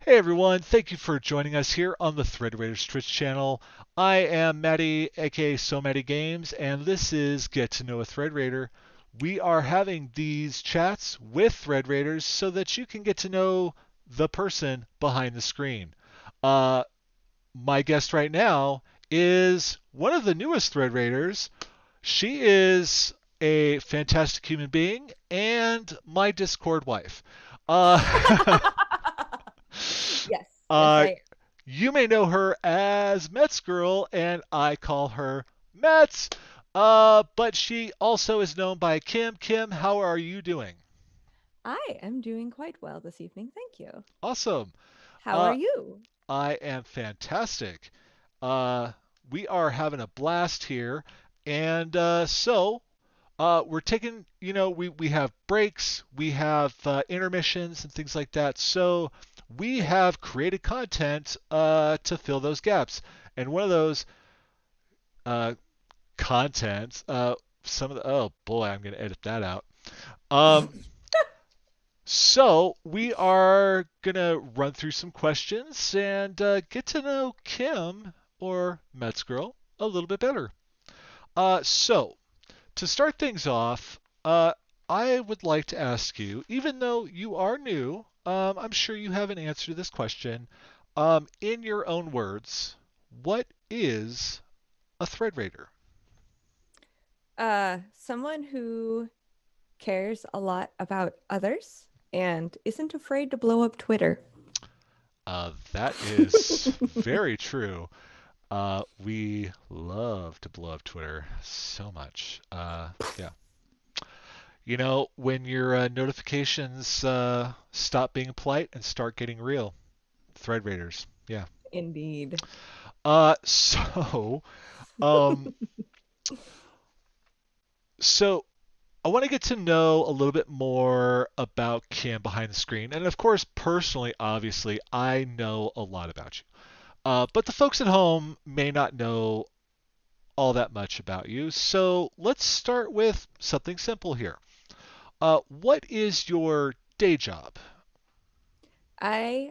Hey everyone, thank you for joining us here on the Thread Raiders Twitch channel. I am Matty, aka So Matty Games, and this is Get to Know a Thread Raider. We are having these chats with Thread Raiders so that you can get to know the person behind the screen. Uh, my guest right now is one of the newest Thread Raiders. She is a fantastic human being and my Discord wife. Uh, Yes, yes, Uh, I you may know her as MetzGirl, and I call her Metz. But she also is known by Kim. Kim, how are you doing? I am doing quite well this evening. Thank you. Awesome. How are Uh, you? I am fantastic. Uh, we are having a blast here, and we're taking, we have breaks, we have intermissions and things like that. So we have created content to fill those gaps. And one of those uh, contents, some of the, oh boy, I'm going to edit that out. Um, so we are going to run through some questions and get to know Kim or MetzGirl a little bit better. So to start things off, I would like to ask you, even though you are new, I'm sure you have an answer to this question. In your own words, what is a thread raider? Someone who cares a lot about others and isn't afraid to blow up Twitter. That is very true. We love to blow up Twitter so much. Yeah. When your notifications stop being polite and start getting real, thread raiders. Yeah. Indeed. Uh, so, um, so I want to get to know a little bit more about Kim behind the screen, and of course, personally, obviously, I know a lot about you. But the folks at home may not know all that much about you. So let's start with something simple here. What is your day job? I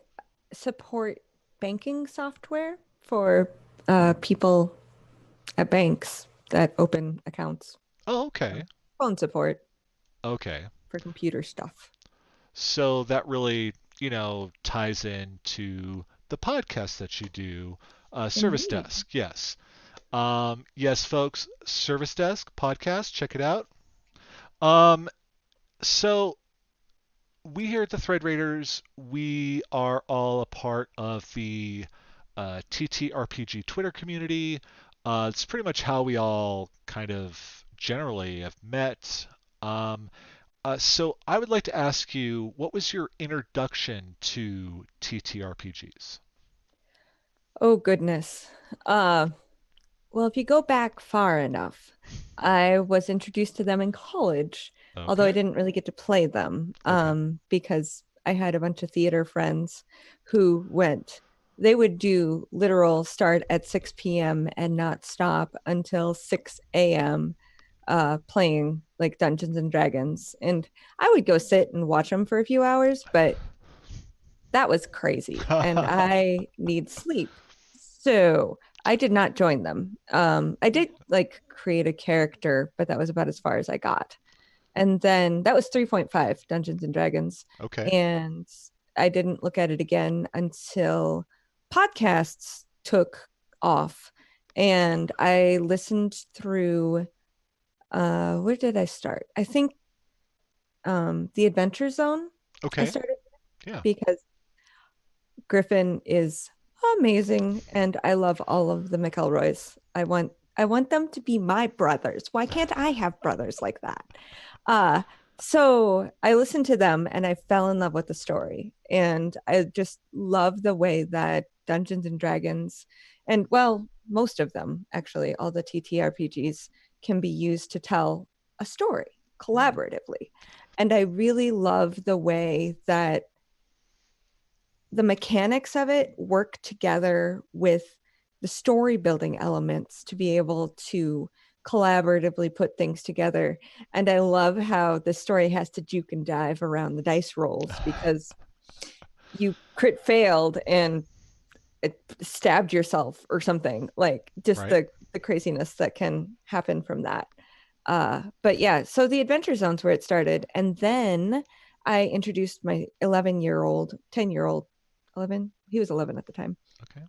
support banking software for people at banks that open accounts. Oh, So okay. phone support Okay. for computer stuff. So that really, ties into the podcast that you do, Service Indeed. Desk. Yes. Yes, folks, Service Desk podcast. Check it out. Um, so we here at the Thread Raiders, we are all a part of the TTRPG Twitter community. It's pretty much how we all kind of generally have met. Um, so I would like to ask you, what was your introduction to TTRPGs? Oh goodness. Uh, Well, if you go back far enough, I was introduced to them in college, although I Okay. didn't really get to play them Okay. because I had a bunch of theater friends who went. They would do literal start at 6 p.m. and not stop until 6 a.m. Playing like Dungeons and Dragons. And I would go sit and watch them for a few hours, but that was crazy. And I need sleep. So I did not join them. I did like create a character, but that was about as far as I got. And then that was 3.5 Dungeons and Dragons. Okay. And I didn't look at it again until podcasts took off. And I listened through where did I start? I think the Adventure Zone I Okay. started Yeah. because Griffin is amazing, and I love all of the McElroys. I want them to be my brothers. Why can't I have brothers like that? Uh, so I listened to them and I fell in love with the story. And I just love the way that Dungeons and Dragons, and well, most of them actually, all the TTRPGs can be used to tell a story Hmm. collaboratively. And I really love the way that the mechanics of it work together with the story building elements to be able to collaboratively put things together. And I love how the story has to juke and dive around the dice rolls because you crit failed and it stabbed yourself or something, like just Right. the craziness that can happen from that. But yeah, so the adventure zone's where it started. And then I introduced my 11-year-old, 10-year-old, 11, he was 11 at the time, Okay.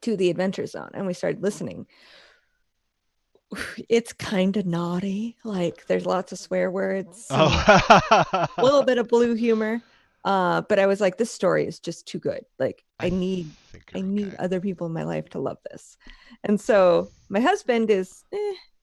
to the adventure zone. And we started listening. It's kind of naughty. Like there's lots of swear words, some little Oh. bit of blue humor. But I was like, this story is just too good. Like I think I you're need okay. other people in my life to love this. And so my husband is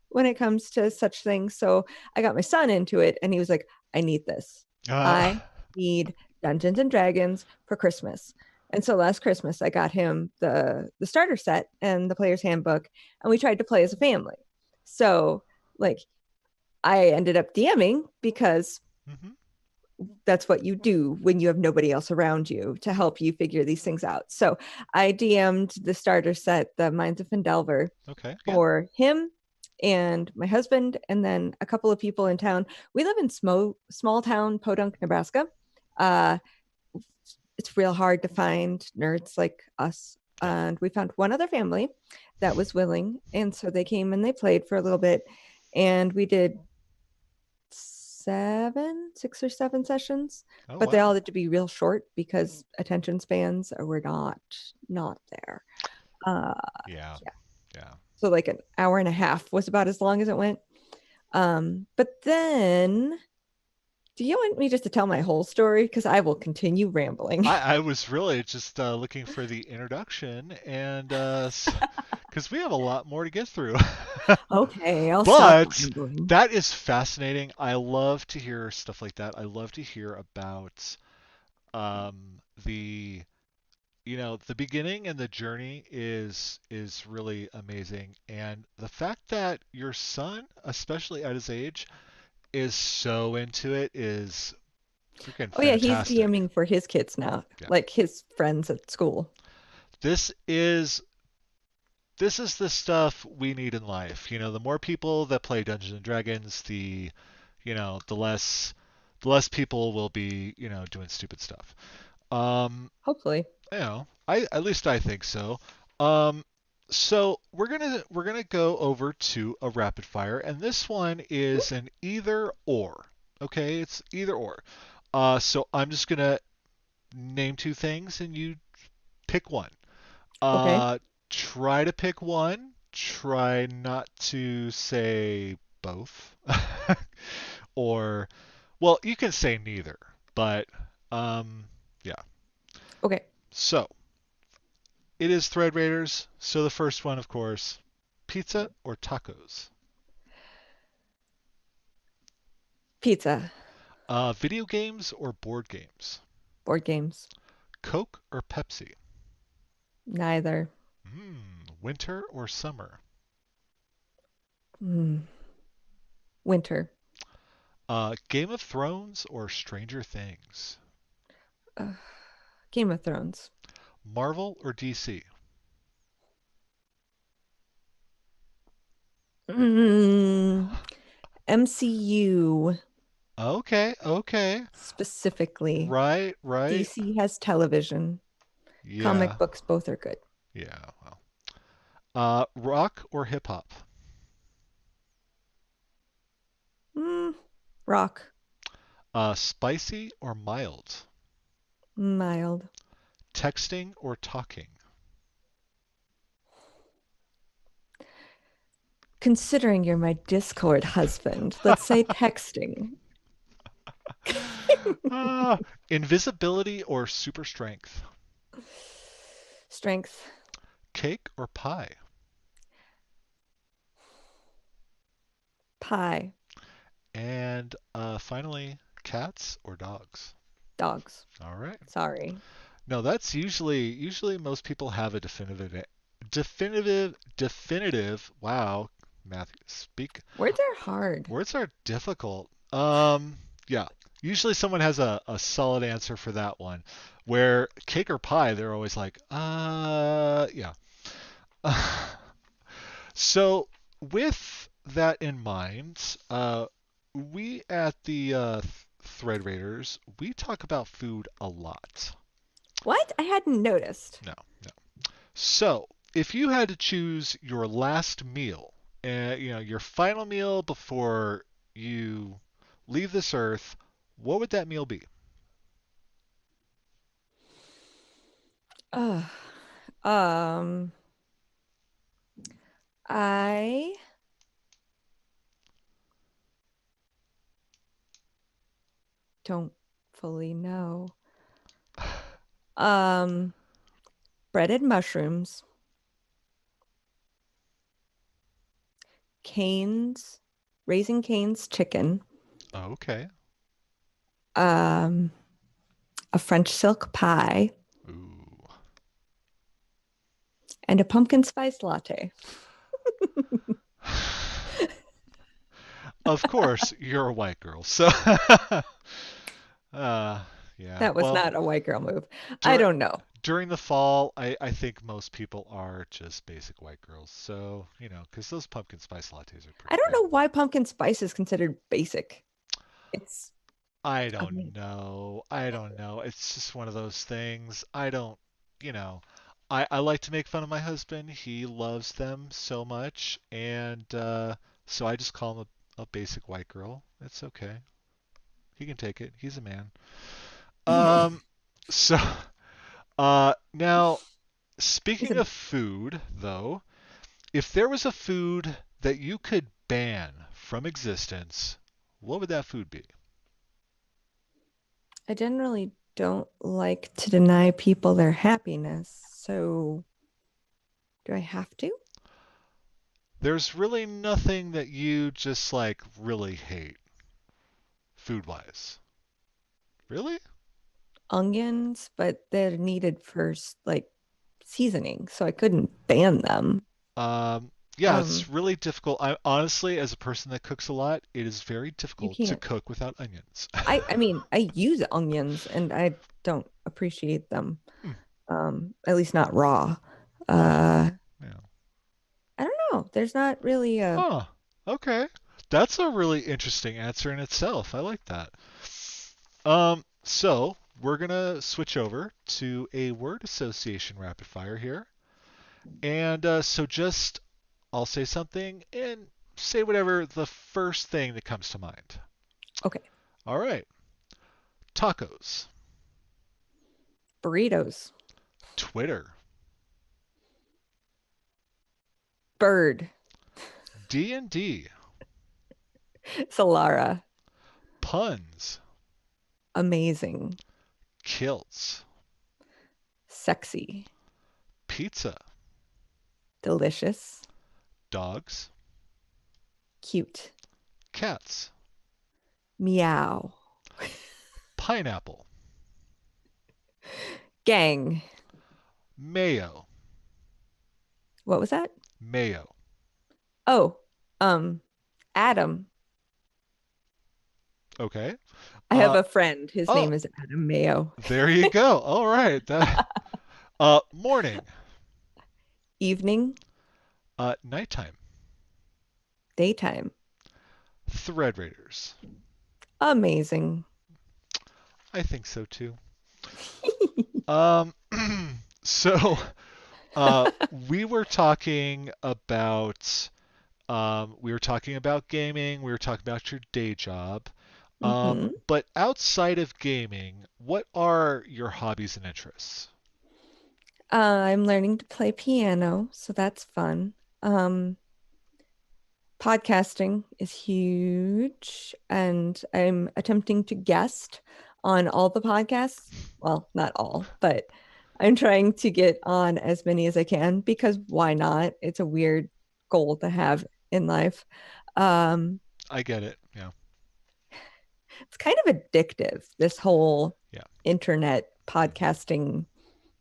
when it comes to such things. So I got my son into it and he was like, I need this. Uh, I need Dungeons and Dragons for Christmas. And so last Christmas I got him the starter set and the player's handbook, and we tried to play as a family. So like I ended up DMing because mhm. that's what you do when you have nobody else around you to help you figure these things out. So I DM'd the starter set, the Minds of Fendelver, Okay. Yeah. for him and my husband, and then a couple of people in town. We live in small town Podunk, Nebraska. Uh, it's real hard to find nerds like us. Yeah. And we found one other family that was willing. And so they came and they played for a little bit. And we did 6 or 7 sessions, Oh but they wow. all had to be real short because attention spans were not there. Uh, Yeah. yeah, Yeah. so like an hour and a half was about as long as it went. But then, do you want me just to tell my whole story? Because I will continue rambling. I was really just looking for the introduction and because we have a lot more to get through. Okay, I'll stop But rambling. that is fascinating. I love to hear stuff like that. I love to hear about the the beginning and the journey is really amazing. And the fact that your son, especially at his age, is so into it is freaking Oh yeah, he's fantastic. DMing for his kids now, Yeah. like his friends at school. This is this is the stuff we need in life. The more people that play Dungeons and Dragons, the less people will be, doing stupid stuff. Um, Hopefully. I at least I think so. Um, so we're gonna go over to a rapid fire, and this one is an either or. Okay, it's either or. So I'm just gonna name two things, and you pick one. Okay. Uh, Try to pick one. Try not to say both. Or, well, you can say neither, but yeah. Okay. So it is Thread Raiders. So the first one, of course, pizza or tacos? Pizza. Video games or board games? Board games. Coke or Pepsi? Neither. Winter or summer? Mm. Winter. Game of Thrones or Stranger Things? Uh, Game of Thrones. Marvel or DC? Mm. MCU Okay, okay. specifically. Right, right. DC has television. Yeah, Comic books, both are good. yeah. Well, rock or hip hop? Mm. Rock. Spicy or mild? Mild. Texting or talking? Considering you're my Discord husband, let's say texting. uh, Invisibility or super strength? Strength. Cake or pie? Pie. And finally, cats or dogs? Dogs. All right. Sorry. No, that's usually most people have a definitive. Wow, Matthew, speak. Words are hard. Words are difficult. Yeah. Usually someone has a solid answer for that one. Where cake or pie, they're always like, yeah. So with that in mind, we at the Thread Raiders, we talk about food a lot. What? I hadn't noticed. No, no. So, if you had to choose your last meal, your final meal before you leave this earth, what would that meal be? Ugh. Um, I don't fully know. Um, Breaded mushrooms, Cane's, Raising Cane's chicken, Okay. um, a French silk pie, Ooh. and a pumpkin spice latte. Of course, you're a white girl. So, uh, yeah. That was Well, not a white girl move. I dur- don't know. during the fall, I think most people are just basic white girls. So, because those pumpkin spice lattes are I pretty don't good. know why pumpkin spice is considered basic. It's I I don't mean, know. I don't know. It's just one of those things. I don't, you know, I like to make fun of my husband. He loves them so much. And so I just call him a basic white girl. It's okay. He can take it. He's a man. Um, so now, he's speaking a of food, though, if there was a food that you could ban from existence, what would that food be? I generally don't like to deny people their happiness. So do I have to? There's really nothing that you just like really hate food wise. Really? Onions, but they're needed for like seasoning, so I couldn't ban them. Yeah, it's Um, really difficult. I honestly, as a person that cooks a lot, it is very you difficult to can't. cook without onions. I mean, I use onions and I don't appreciate them. Hmm. At least not raw. Huh. Uh, Yeah. I don't know. There's not really a Huh. Okay. That's a really interesting answer in itself. I like that. So we're gonna switch over to a word association rapid fire here. And so just I'll say something and say whatever the first thing that comes to mind. okay. All right. Tacos, Burritos, Twitter, bird, D&D, Solara, puns, amazing, kilts, sexy, pizza, delicious, dogs, cute, cats, meow, pineapple, gang. mayo, What was that? mayo. Oh, um, Adam. Okay. I have Uh, a friend. His oh, name is Adam Mayo. there you go. All right. Morning, Evening, nighttime, daytime, thread raiders. amazing. I think so too. Um, so we were talking about gaming. We were talking about your day job. hmm But outside of gaming, what are your hobbies and interests? I'm learning to play piano, so that's fun. Um, Podcasting is huge, and I'm attempting to guest on all the podcasts. Well, not all, but I'm trying to get on as many as I can because why not? It's a weird goal to have in life. Um, I get it. Yeah. it's kind of addictive, this whole Yeah. internet podcasting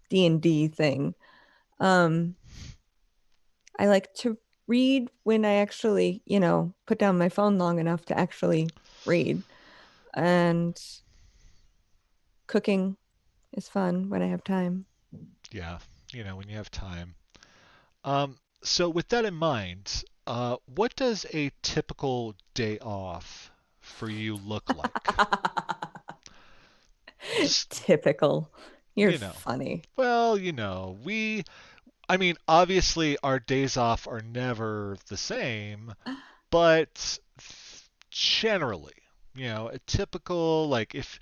D&D thing. Um, I like to read when I actually, put down my phone long enough to actually read. And cooking is fun when I have time. Yeah. When you have time. So with that in mind, what does a typical day off for you look like? Just Typical. You're You know. funny. Well, I mean, obviously our days off are never the same, but generally, a typical like if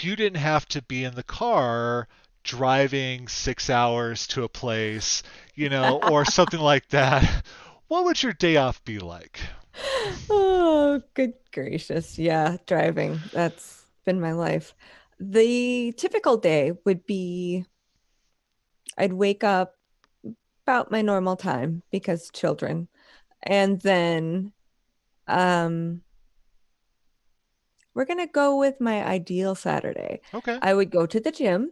you didn't have to be in the car driving 6 hours to a place, or something like that, what would your day off be like? Oh, good gracious. Yeah, driving. That's been my life. The typical day would be I'd wake up about my normal time because children. And then um we're gonna go with my ideal Saturday. Okay. I would go to the gym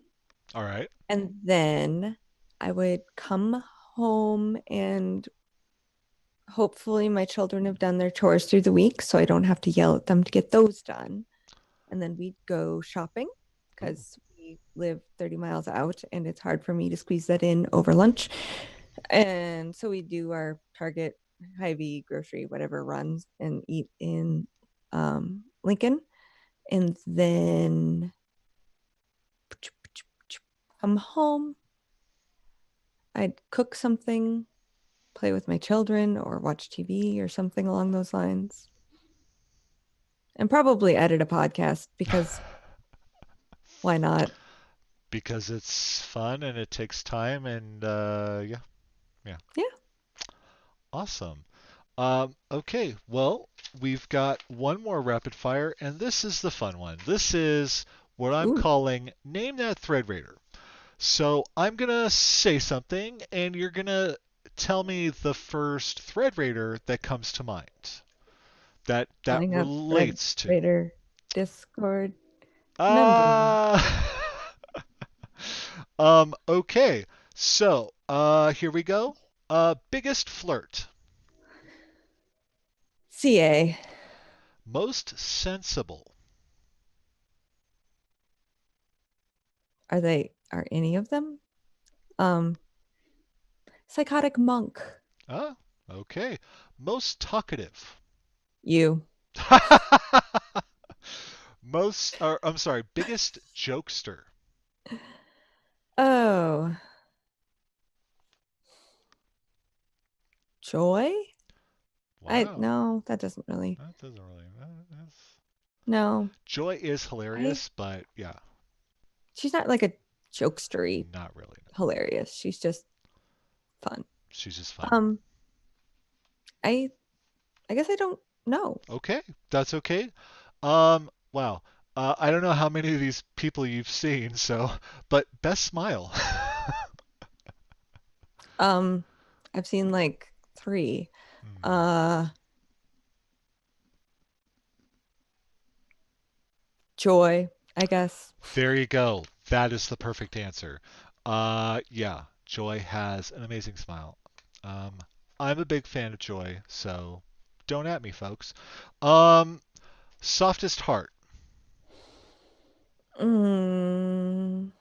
All right. and then I would come home and hopefully my children have done their chores through the week so I don't have to yell at them to get those done. And then we'd go shopping Ooh. because we live 30 miles out and it's hard for me to squeeze that in over lunch. And so we do our Target, Hy-Vee, grocery, whatever runs and eat in Lincoln. And then come home. I'd cook something, play with my children, or watch TV or something along those lines. And probably edit a podcast because why not? Because it's fun and it takes time and yeah, yeah. Yeah. Awesome. Okay, well, we've got one more rapid fire, and this is the fun one. This is what I'm Ooh, calling Name That Thread Raider. So I'm gonna say something, and you're gonna tell me the first thread raider that comes to mind that calling up Red relates to. Raider Discord member. Uh okay. So, here we go. Biggest flirt. CA. Most sensible. Are any of them? Um, Psychotic Monk. Ah, okay. Most talkative. You. I'm sorry, biggest jokester. Oh, Joy? I Wow. no, that doesn't really. That doesn't really. That's... No. Joy is I hilarious, but yeah, she's not like a jokestery not really. hilarious. She's just fun. She's just fun. Um, I I guess I don't know. Okay, that's okay. Wow. I don't know how many of these people you've seen, but best smile. Um, I've seen like three. Hmm. Uh, Joy, I guess. There you go. That is the perfect answer. Yeah, Joy has an amazing smile. Um, I'm a big fan of Joy, so don't at me, folks. Um, Softest heart. Mm,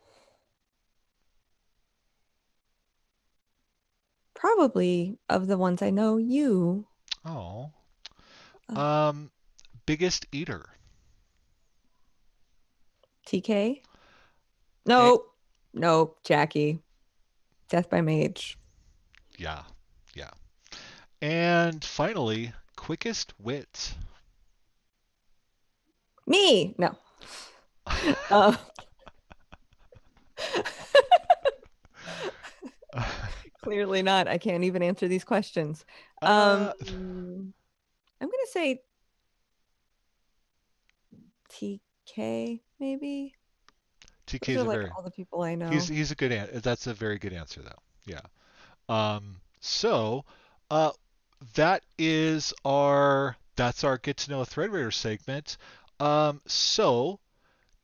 probably of the ones I know, you. Oh. Uh, Um, Biggest eater. TK? Eh, Nope. Nope. Jackie. Death by Mage. yeah, yeah. And finally, quickest wit. Me. No. Uh, clearly not. I can't even answer these questions. uh, I'm gonna say TK, maybe. Those TK's are a like very all the people I he's know. he's a good that's a very good answer though. Yeah. So, uh, that's our get to know a thread raider segment. So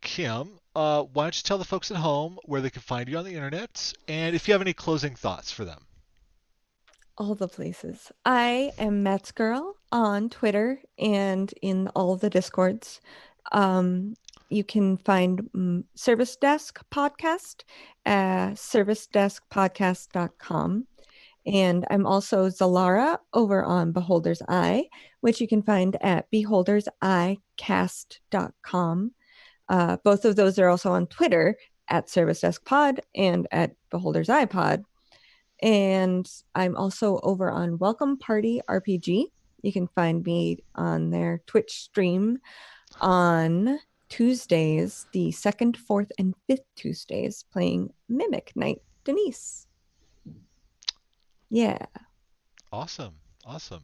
Kim, why don't you tell the folks at home where they can find you on the internet, and if you have any closing thoughts for them. All the places. I am MetzGirl on Twitter and in all the Discords. You can find Service Desk Podcast at servicedeskpodcast.com. And I'm also Zalara over on Beholder's Eye, which you can find at beholderseyecast.com. Both of those are also on Twitter at Service Desk Pod and at Beholder's Eye Pod. And I'm also over on Welcome Party RPG. You can find me on their Twitch stream on Tuesdays, the second, fourth, and fifth Tuesdays, playing Mimic Night Denise. Yeah. Awesome. Awesome.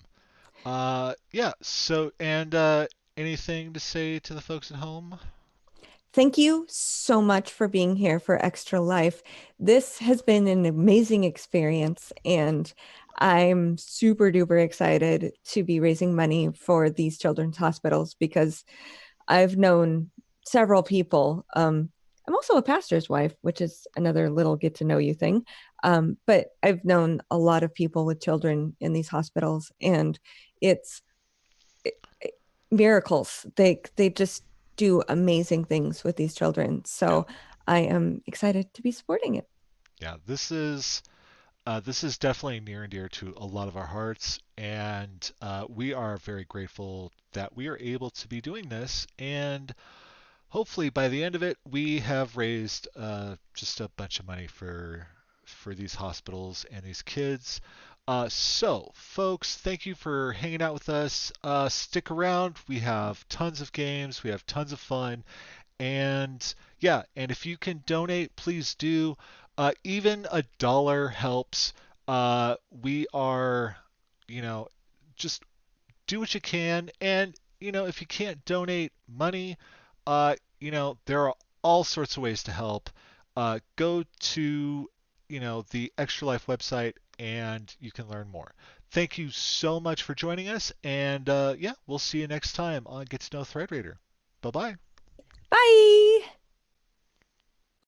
Yeah. So, and anything to say to the folks at home? Thank you so much for being here for Extra Life. This has been an amazing experience, and I'm super duper excited to be raising money for these children's hospitals because I've known several people. I'm also a pastor's wife, which is another little get to know you thing. But I've known a lot of people with children in these hospitals, and it's miracles. They just do amazing things with these children. Yeah. So I am excited to be supporting it. Yeah. This is definitely near and dear to a lot of our hearts, and we are very grateful that we are able to be doing this. And hopefully, by the end of it, we have raised just a bunch of money for these hospitals and these kids. So, folks, thank you for hanging out with us. Stick around. We have tons of games. We have tons of fun. And yeah, and if you can donate, please do. Even $1 helps. We are, you know, just do what you can. And, if you can't donate money, there are all sorts of ways to help. Go to, the Extra Life website and you can learn more. Thank you so much for joining us. And yeah, we'll see you next time on Get to Know Thread Raider. Bye bye. Bye.